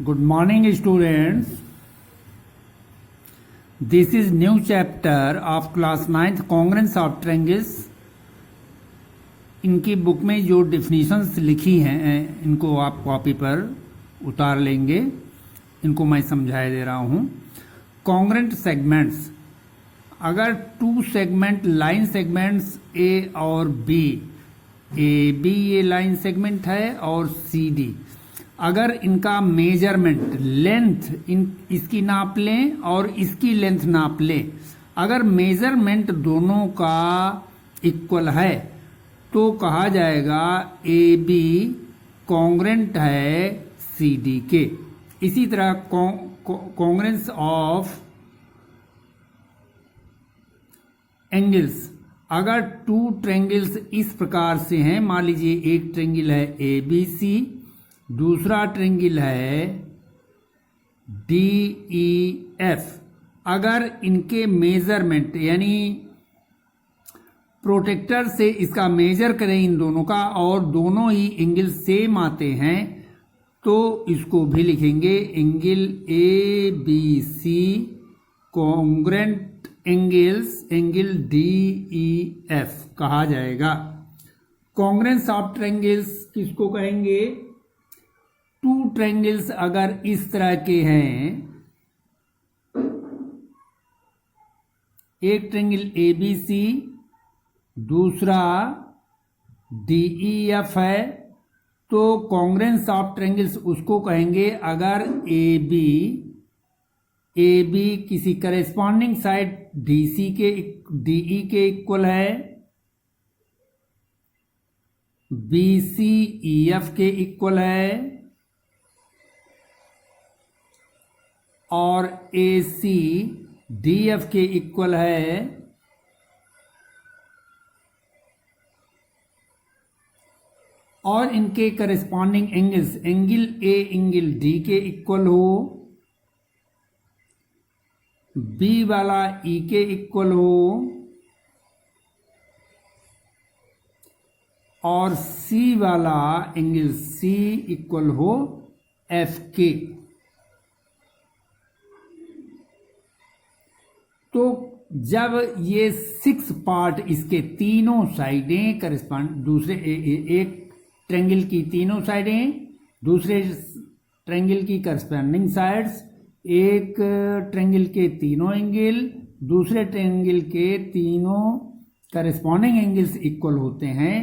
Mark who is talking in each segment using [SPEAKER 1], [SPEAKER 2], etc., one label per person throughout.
[SPEAKER 1] Good morning, students. This is new chapter of class 9th congruence of triangles. इनकी book में जो definitions लिखी हैं इनको आप कॉपी पर उतार लेंगे. इनको मैं समझाए दे रहा हूँ. कॉन्ग्रेंट सेगमेंट्स, अगर टू सेगमेंट लाइन सेगमेंट्स ए और बी, ए बी ये लाइन सेगमेंट है और सी डी, अगर इनका मेजरमेंट लेंथ इसकी नाप लें और इसकी लेंथ नाप लें, अगर मेजरमेंट दोनों का इक्वल है तो कहा जाएगा ए बी कॉन्ग्रेंट है सी डी के. इसी तरह कॉन्ग्रेंस ऑफ एंगल्स, अगर टू ट्रेंगल्स इस प्रकार से हैं, मान लीजिए एक ट्रेंगल है ए बी सी, दूसरा ट्रेंगल है डी ई एफ, अगर इनके मेजरमेंट यानी प्रोटेक्टर से इसका मेजर करें इन दोनों का और दोनों ही एंगल सेम आते हैं तो इसको भी लिखेंगे angle A B C congruent angles, angle D E F कहा जाएगा. कॉन्ग्रेंस ऑफ ट्रेंगल्स किसको कहेंगे? टू ट्रेंगल्स अगर इस तरह के हैं, एक ट्रेंगल ए बी सी, दूसरा डी ई एफ है, तो कॉन्ग्रेंस ऑफ ट्रेंगल्स उसको कहेंगे अगर ए बी किसी करेस्पॉन्डिंग साइड डी ई के इक्वल है, बी सी ई एफ के इक्वल है और ए सी डी एफ के इक्वल है, और इनके corresponding angles angle A angle D के इक्वल हो, बी वाला ई के इक्वल हो और सी वाला एंगल सी इक्वल हो एफ के. तो जब ये 6 पार्ट इसके तीनों साइडें करेस्पॉन्ड, दूसरे एक ट्रेंगल की तीनों साइडें, दूसरे ट्रेंगल की करस्पॉन्डिंग साइड्स, एक ट्रेंगल के तीनों एंगल, दूसरे ट्रेंगल के तीनों करस्पॉन्डिंग एंगल्स इक्वल होते हैं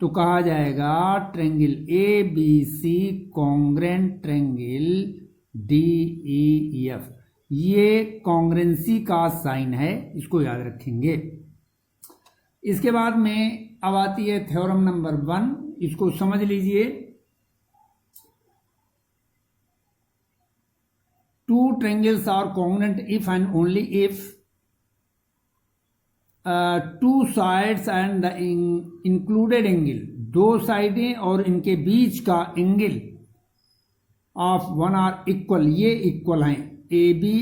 [SPEAKER 1] तो कहा जाएगा triangle A B C congruent triangle D E F. ये कॉन्ग्रेंसी का साइन है, इसको याद रखेंगे. इसके बाद में अब आती है थ्योरम नंबर 1, इसको समझ लीजिए. Two triangles are congruent if and only if two sides and the included angle, दो साइडें और इनके बीच का angle of one are equal, ये इक्वल हैं. ए बी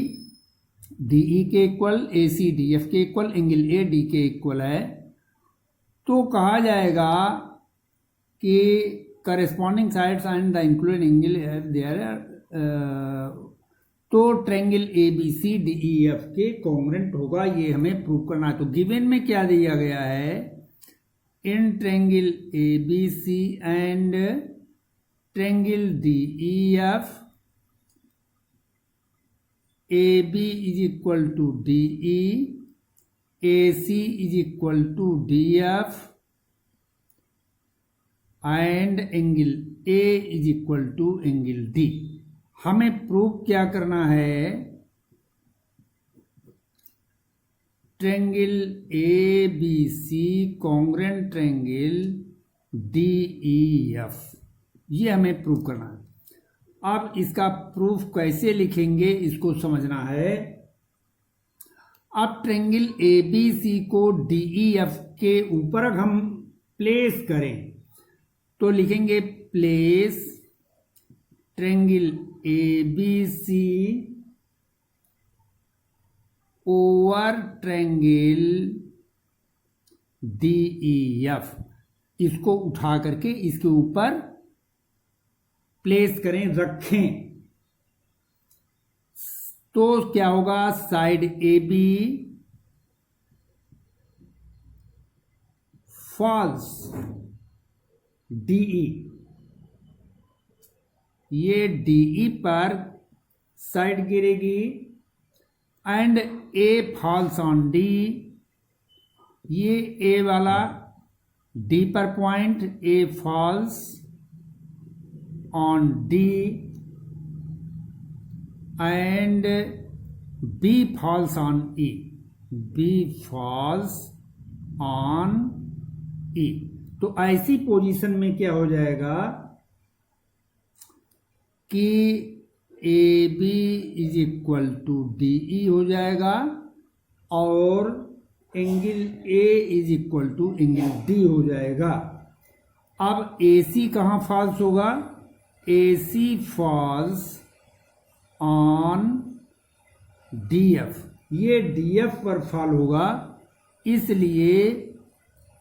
[SPEAKER 1] डी ई के equal, A C D F के इक्वल, एंगल ए डी के इक्वल है तो कहा जाएगा कि corresponding sides and the included angle there, तो triangle A B C D E F के कॉन्ग्रेंट होगा. ये हमें प्रूव करना है. तो गिवन में क्या दिया गया है? In triangle A B C and triangle D E F, A B is equal to D E, A C is equal to D F and angle A is equal to angle D. हमें prove क्या करना है? Triangle A B C congruent triangle D E F, ये हमें prove करना है. अब इसका प्रूफ कैसे लिखेंगे इसको समझना है. अब ट्रेंगल ए बी सी को डी ई एफ के ऊपर हम प्लेस करें तो लिखेंगे place triangle A B C over triangle D E F. इसको उठा करके इसके ऊपर प्लेस करें, रखें. तो क्या होगा, side A B falls D E, ये डीई पर साइड गिरेगी and A falls on D, ये ए वाला डी पर point, A falls on D and B falls on E, B falls on E. तो ऐसी पोजीशन में क्या हो जाएगा कि A B is equal to D E हो जाएगा और angle A is equal to angle D हो जाएगा। अब ए सी कहाँ फॉल्स होगा, A C falls on D F, ये डी एफ पर फॉल होगा, इसलिए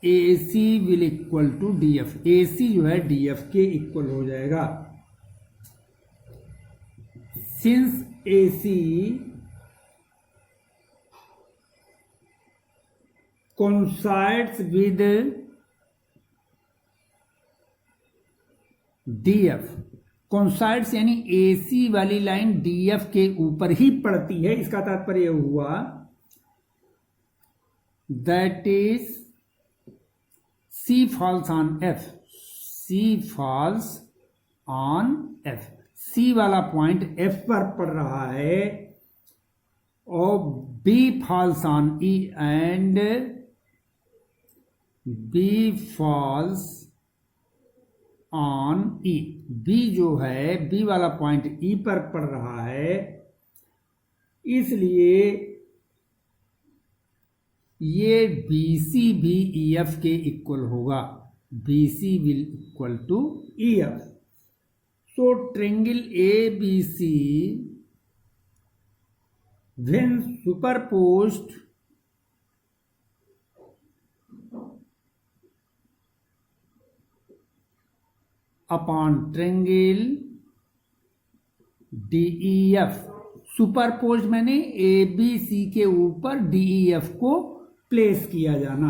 [SPEAKER 1] A C will equal to D F, A C जो है डी एफ के इक्वल हो जाएगा। Since A C coincides with DF, coincides यानी AC वाली लाइन DF के ऊपर ही पड़ती है, इसका तात्पर्य हुआ that is C falls on F, C falls on F, C वाला पॉइंट F पर पड़ रहा है और B falls on E and B falls on E, B जो है B वाला पॉइंट E पर पड़ रहा है, इसलिए ये BC भी EF के इक्वल होगा, BC will equal to EF। So triangle ABC when superposed upon triangle DEF, superpose मैंने ए बी सी के ऊपर DEF को प्लेस किया जाना,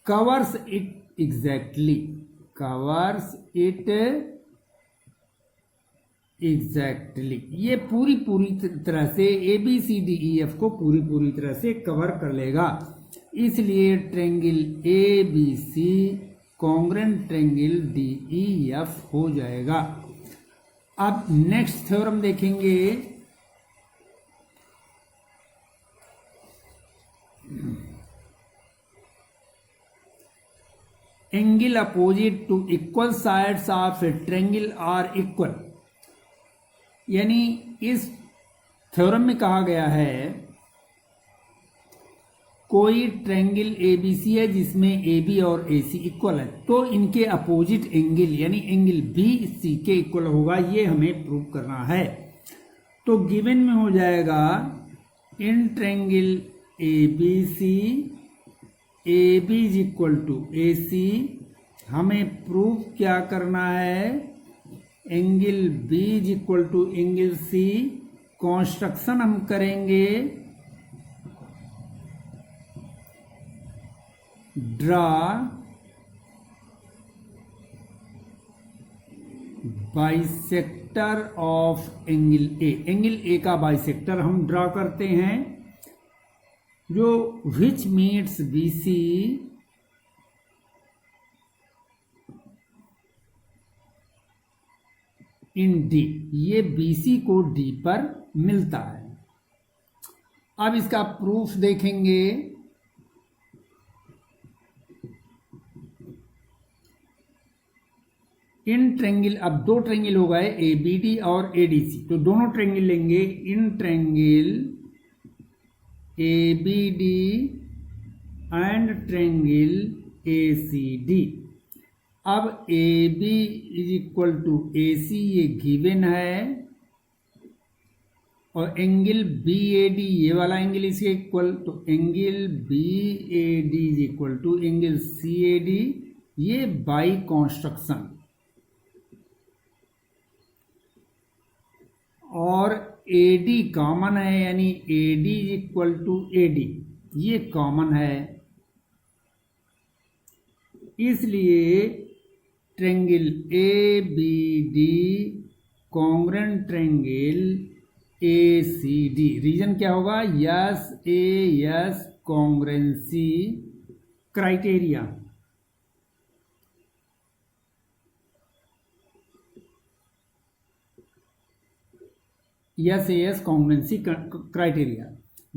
[SPEAKER 1] covers it exactly, covers it exactly, ये पूरी तरह से A B C D E F को पूरी तरह से कवर कर लेगा, इसलिए triangle A B C congruent triangle D E F हो जाएगा। अब नेक्स्ट थ्योरम देखेंगे, angle opposite to equal sides of a triangle are equal, यानी इस थ्योरम में कहा गया है कोई ट्रायंगल एबीसी है जिसमें ए बी और ए सी इक्वल है, तो इनके अपोजिट एंगल यानी एंगल बी सी के इक्वल होगा, ये हमें प्रूव करना है। तो गिवन में हो जाएगा in triangle A B C A B is equal to A C, हमें प्रूव क्या करना है, angle B is equal to angle C, construction हम करेंगे, draw bisector of angle A, angle A का बाइसेक्टर हम ड्रा करते हैं जो which meets B C in D, ये BC को D पर मिलता है। अब इसका प्रूफ देखेंगे, इन ट्रायंगल, अब दो ट्रायंगल हो गए ABD और ADC, तो दोनों ट्रायंगल लेंगे, in triangle ABD and triangle ACD। अब AB is equal to AC ये गिवन है और एंगल BAD ये वाला एंगल इसके इक्वल, तो angle BAD is equal to angle CAD, ये बाई कॉन्स्ट्रक्शन, और AD कॉमन है, यानी AD is equal to AD, ये कॉमन है, इसलिए triangle ABD congruent triangle ACD। Reason क्या होगा? S A S congruency criteria. S S congruency criteria.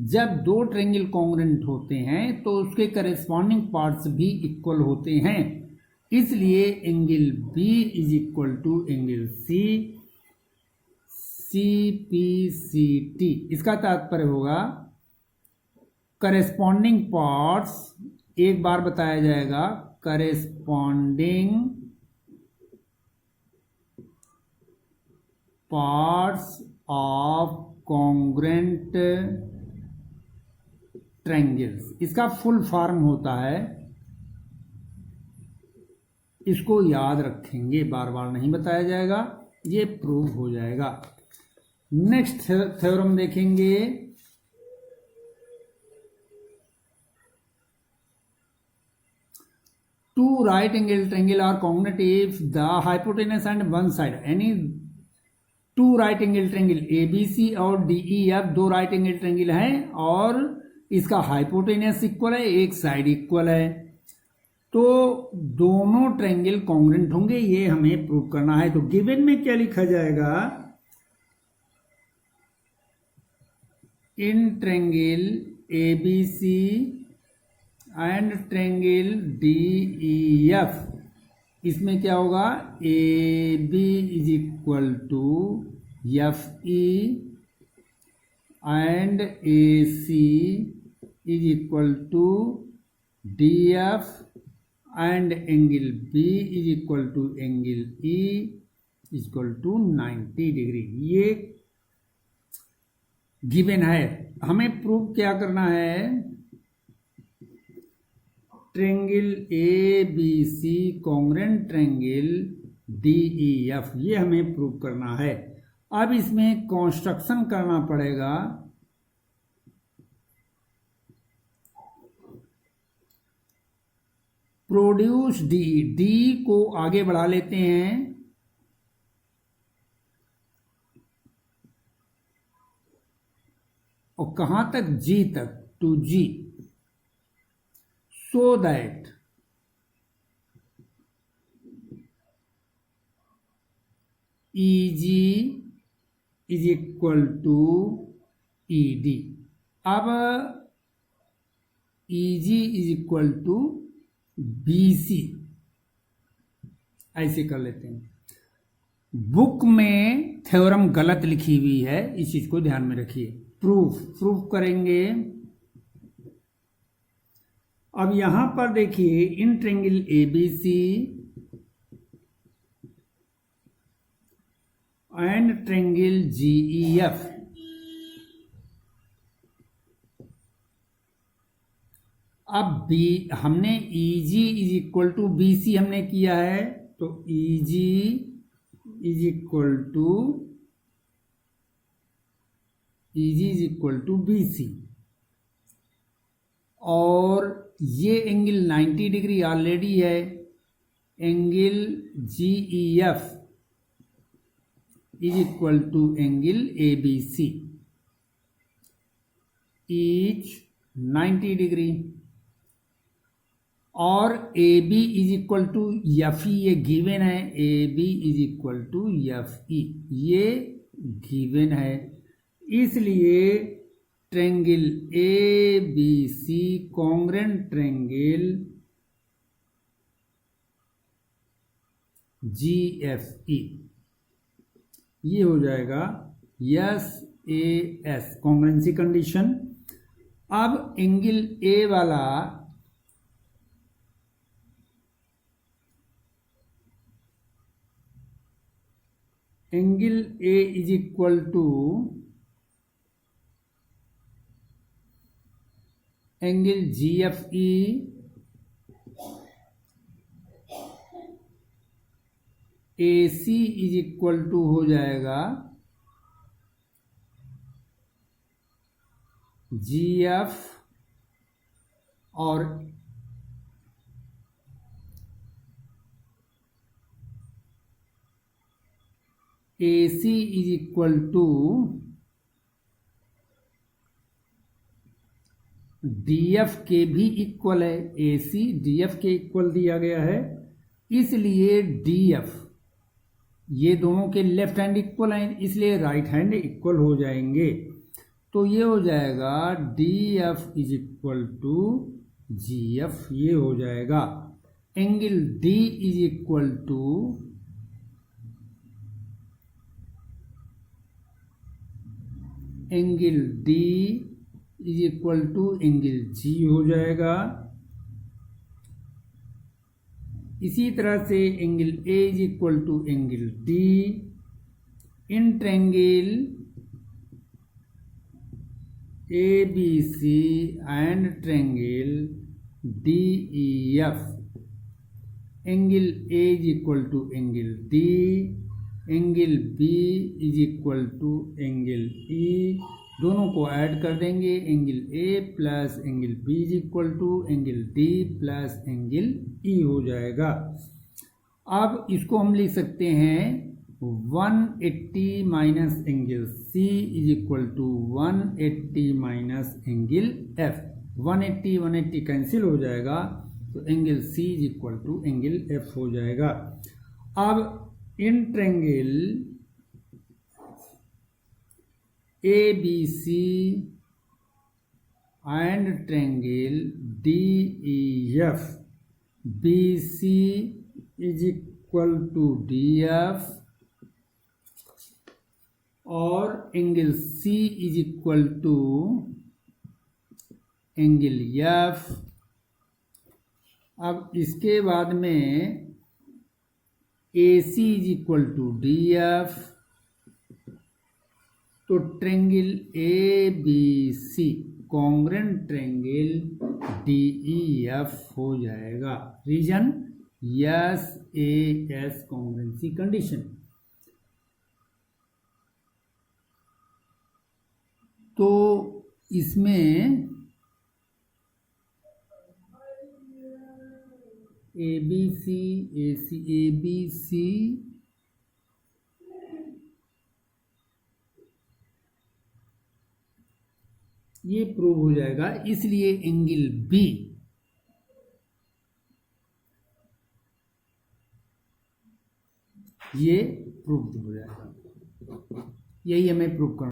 [SPEAKER 1] जब दो ट्रेंगल कॉन्ग्रेंट होते हैं तो उसके करेस्पॉन्डिंग पार्ट्स भी इक्वल होते हैं, इसलिए angle B is equal to angle C, CPCT। इसका तात्पर्य होगा करेस्पॉन्डिंग पार्ट्स, एक बार बताया जाएगा, corresponding parts of congruent triangles. इसका फुल फॉर्म होता है, इसको याद रखेंगे, बार बार नहीं बताया जाएगा, ये प्रूव हो जाएगा। नेक्स्ट थ्योरम देखेंगे, two right angle triangle are congruent if the hypotenuse and one side, any two right angle triangle ABC और DEF दो right angle triangle हैं और इसका हाइपोटेनस इक्वल है, एक साइड इक्वल है, तो दोनों ट्रायंगल कॉन्ग्रुएंट होंगे, ये हमें प्रूव करना है। तो गिवन में क्या लिखा जाएगा? In triangle ABC and triangle DEF, इसमें क्या होगा? AB is equal to FE and AC is equal to DF and angle B is equal to angle E is equal to 90 degree. ये गिवन है, हमें प्रूव क्या करना है? Triangle ABC congruent triangle DEF, ये हमें प्रूव करना है। अब इसमें कंस्ट्रक्शन करना पड़ेगा। प्रोड्यूस डी को आगे बढ़ा लेते हैं, और कहां तक? G तक, to G, so that EG is equal to ED। अब EG is equal to BC, ऐसे कर लेते हैं। बुक में थ्योरम गलत लिखी हुई है, इस चीज को ध्यान में रखिए। प्रूफ करेंगे। अब यहां पर देखिए, in triangle ABC and triangle GEF, अब हमने EG is equal to BC हमने किया है, तो EG is equal to BC, और ये एंगल 90 डिग्री ऑलरेडी है। Angle GEF is equal to angle ABC, each 90 degree, और AB is equal to FE, ये गिवन है। AB is equal to FE, ये गिवन है, इसलिए triangle ABC congruent triangle GFE, ये हो जाएगा SAS कॉन्ग्रुएंसी कंडीशन। अब एंगल A वाला angle A is equal to angle GFE AC is equal to हो जाएगा GF और AC is equal to DF के भी इक्वल है। AC DF के इक्वल दिया गया है, इसलिए DF ये दोनों के लेफ्ट हैंड इक्वल हैं, इसलिए राइट हैंड इक्वल हो जाएंगे। तो ये हो जाएगा DF is equal to GF, ये हो जाएगा। Angle D is equal to angle D is equal to angle G हो जाएगा। इसी तरह से angle A is equal to angle D in triangle ABC and triangle DEF। Angle A is equal to angle D, angle B is equal to angle E, दोनों को add कर देंगे। Angle A plus angle B is equal to angle D plus angle E हो जाएगा। अब इसको हम लिख सकते हैं 180 minus angle C is equal to 180 minus angle F। 180 cancel हो जाएगा, तो angle C is equal to angle F हो जाएगा। अब in triangle ABC and triangle DEF, BC is equal to DF और angle C is equal to angle F। अब इसके बाद में AC is equal to DF, तो triangle ABC congruent triangle DEF हो जाएगा। Reason SAS congruency condition. तो इसमें ABC ये प्रूव हो जाएगा, इसलिए एंगल B ये प्रूव हो जाएगा। यही हमें प्रूव करना।